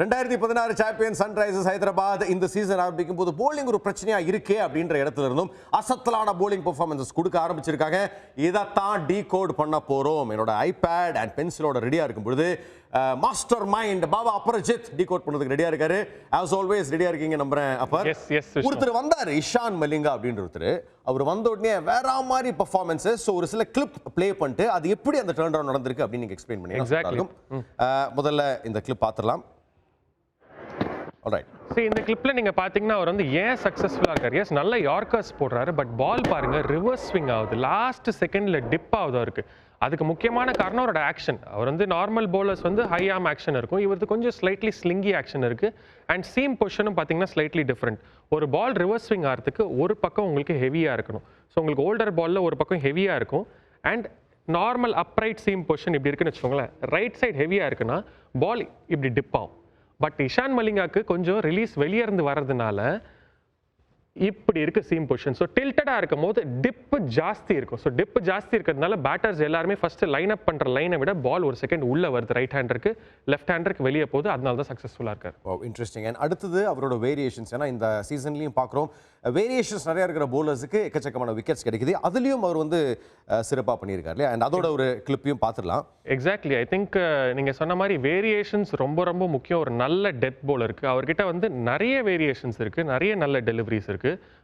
2016 champion Sunrisers Hyderabad இந்த season ஆரம்பிக்கும் போது போலிங் ஒரு பிரச்சனையா இருக்கே அப்படின்ற இடத்துல இருந்தும் அசத்தலான போலிங் பெர்ஃபார்மன்சஸ் கொடுக்க ஆரம்பிச்சிருக்காங்க. இதைத்தான் டீகோட் பண்ண போறோம். என்னோட ஐபேட் அண்ட் பென்சிலோட ரெடியா இருக்கும் பொழுது master mind Baba Aparajith decode பண்ணதுக்கு ரெடியா இருக்காரு. ஆஸ் ஆல்வேஸ் ரெடியா இருக்கீங்க நம்புறேன். அப்ப ஒருத்தர் வந்தாரு, இஷான் மலிங்கா அப்படின்ற ஒருத்தர். அவர் வந்த உடனே வேற மாதிரி பெர்ஃபார்மன்ஸஸ் ஒரு சில கிளிப் ப்ளே பண்ணிட்டு அது எப்படி அந்த டர்ன் அரவுண்ட் நடந்திருக்கு அப்படின்னு நீங்க எக்ஸ்பிளைன் பண்ணீங்க. முதல்ல இந்த கிளிப் பார்த்துடலாம். இந்த கிளிப்ல நீங்க பாத்தீங்கன்னா அவர் வந்து ஏன் சக்சஸ்ஃபுல்லா இருக்காரு. எஸ், நல்ல யார்க்கர்ஸ் போடுறாரு. பட் பால் பாருங்க ரிவர்ஸ் ஸ்விங் ஆகுது, லாஸ்ட் செகண்ட்ல டிப் ஆகுது அவருக்கு. அதுக்கு முக்கியமான காரணம் அவரோட ஆக்ஷன். அவர் வந்து நார்மல் பவுலர்ஸ் வந்து ஹை ஆர்ம் ஆக்ஷன் இருக்கும், இவருக்கு கொஞ்சம் ஸ்லைட்லி ஸ்லிங்கி ஆக்ஷன் இருக்கு. அண்ட் சீம் பொசிஷனும் பாத்தீங்கன்னா ஸ்லைட்லி டிஃப்ரெண்ட். ஒரு பால் ரிவர்ஸ் ஸ்விங் ஆகிறதுக்கு ஒரு பக்கம் உங்களுக்கு ஹெவியா இருக்கணும். ஸோ உங்களுக்கு ஓல்டர் பால்ல ஒரு பக்கம் ஹெவியா இருக்கும். And normal upright seam position இப்படி இருக்குன்னு வச்சுக்கோங்களேன். ரைட் சைடு ஹெவியா இருக்குன்னா பால் இப்படி டிப் ஆகும். பட் இஷான் மலிங்காக்கு கொஞ்சம் ரிலீஸ் வெளியே இருந்து வர்றதுனால இப்படி இருக்கு சீம் பொசிஷன். ஸோ டில்டடா இருக்கும் போது டிப் ஜாஸ்தி இருக்கும். ஸோ டிப் ஜாஸ்தி இருக்கிறதுனால பேட்டர்ஸ் எல்லாருமே ஃபர்ஸ்ட் லைன் அப் பண்ற லைனை விட பால் ஒரு செகண்ட் உள்ள வருது. ரைட் ஹேண்டருக்கு லெஃப்ட் ஹேண்டருக்கு வெளியே போகுது. அதனால தான் சக்ஸஸ்ஃபுல்லாக இருக்காரு. இன்ட்ரெஸ்டிங். அண்ட் அடுத்தது அவரோட வேரியேஷன்ஸ். ஏன்னா இந்த சீசன்லையும் பார்க்குறோம் வேரியேஷன்ஸ் நிறைய இருக்கிற போலர்ஸுக்கு எக்கச்சக்கமான விக்கெட்ஸ் கிடைக்குது. அதுலேயும் அவர் வந்து சிறப்பாக பண்ணியிருக்காரு இல்லையா? அண்ட் அதோட ஒரு கிளிப்பையும் பார்த்துடலாம். எக்ஸாக்ட்லி. ஐ திங்க் நீங்கள் சொன்ன மாதிரி வேரியேஷன்ஸ் ரொம்ப ரொம்ப முக்கியம். ஒரு நல்ல டெத் போலருக்கு அவர்கிட்ட வந்து நிறைய வேரியேஷன்ஸ் இருக்குது, நிறைய நல்ல டெலிவரிஸ் இருக்குது.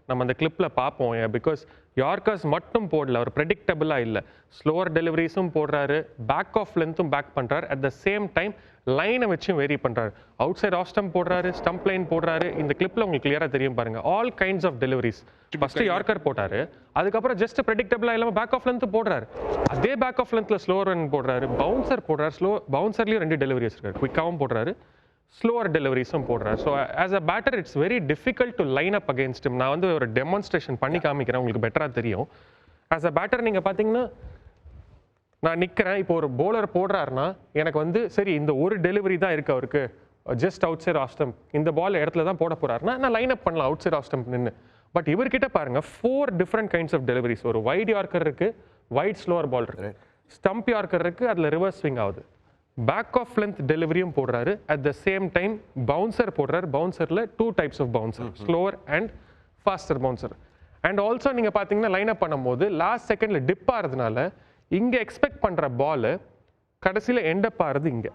நம்ம அந்த கிளிப்பில் பார்ப்போம். பிகாஸ் யார்க்கர்ஸ் மட்டும் போடல, அவர் ப்ரெடிக்டபிளாக இல்லை. ஸ்லோவர் டெலிவரிஸும் போடுறாரு, பேக் ஆஃப் லென்த்தும் பேக் பண்ணுறாரு. அட் த சேம் டைம் லைனை வச்சும் வேரி பண்ணுறாரு. அவுட் சைட் ஆஃப் ஸ்டம்ப் போடுறாரு, ஸ்டம்ப் லைன் போடுறாரு. இந்த கிளிப்பில் உங்களுக்கு கிளியராக தெரியும் பாருங்க. All kinds of deliveries. First yorker போட்டாரு, அதுக்கப்புறம் ஜஸ்ட் ப்ரெடிக்டபிளாக இல்லாமல் பேக் ஆஃப் லென்த் போடுறாரு. அதே பேக் ஆஃப் லென்த்தில் ஸ்லோவர் ரன் போடுறாரு, பவுன்சர் போடுறாரு. பவுன்சர்லேயும் 2 டெலிவரிஸ் இருக்காரு. குயிக்காகவும் போடுறாரு, ஸ்லோவர் டெலிவரிஸும் போடுறாரு. So as a batter it's very difficult to line up against him. நான் வந்து ஒரு டெமான்ஸ்ட்ரேஷன் பண்ணி காமிக்கிறேன், உங்களுக்கு பெட்டராக தெரியும். ஆஸ் அ பேட்டர் நீங்கள் பார்த்தீங்கன்னா நான் நிற்கிறேன். இப்போ ஒரு போலர் போடுறாருன்னா எனக்கு வந்து சரி இந்த ஒரு டெலிவரி தான் இருக்குது அவருக்கு, just outside of stump, இந்த பால் இடத்துல தான் போட போறாருன்னா நான் லைன் அப் பண்ணலாம் அவுட் சைட் ஆஃப் ஸ்டம்ப் நின்று. பட் இவர்கிட்ட பாருங்க 4 டிஃப்ரெண்ட் கைண்ட்ஸ் ஆஃப் டெலிவரிஸ். ஒரு வைட் யார்க்கர் இருக்கு, வைட் ஸ்லோவர் பால் இருக்கு, ஸ்டம்ப் யார்க்கர் இருக்கு, அதில் ரிவர்ஸ் ஸ்விங் ஆகுது, பேக் ஆஃப் லென்த் டெலிவரியும் போடுறாரு. At the same time bouncer போடுறாரு. பவுன்சரில் 2 types of bouncer, slower and faster bouncer. And also நீங்கள் பார்த்தீங்கன்னா லைன் அப் பண்ணும்போது லாஸ்ட் செகண்டில் டிப் ஆகிறதுனால இங்கே எக்ஸ்பெக்ட் பண்ணுற பால் கடைசியில் எண்டப் ஆகிறது இங்கே.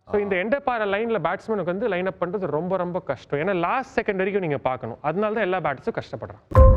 ஸோ இந்த எண்டப் ஆகிற லைனில் பேட்ஸ்மேனுக்கு வந்து லைன் அப் பண்ணுறது ரொம்ப ரொம்ப கஷ்டம். ஏன்னா லாஸ்ட் செகண்ட் வரைக்கும் நீங்கள் பார்க்கணும். அதனால தான் எல்லா பேட்ஸும் கஷ்டப்படுறாங்க.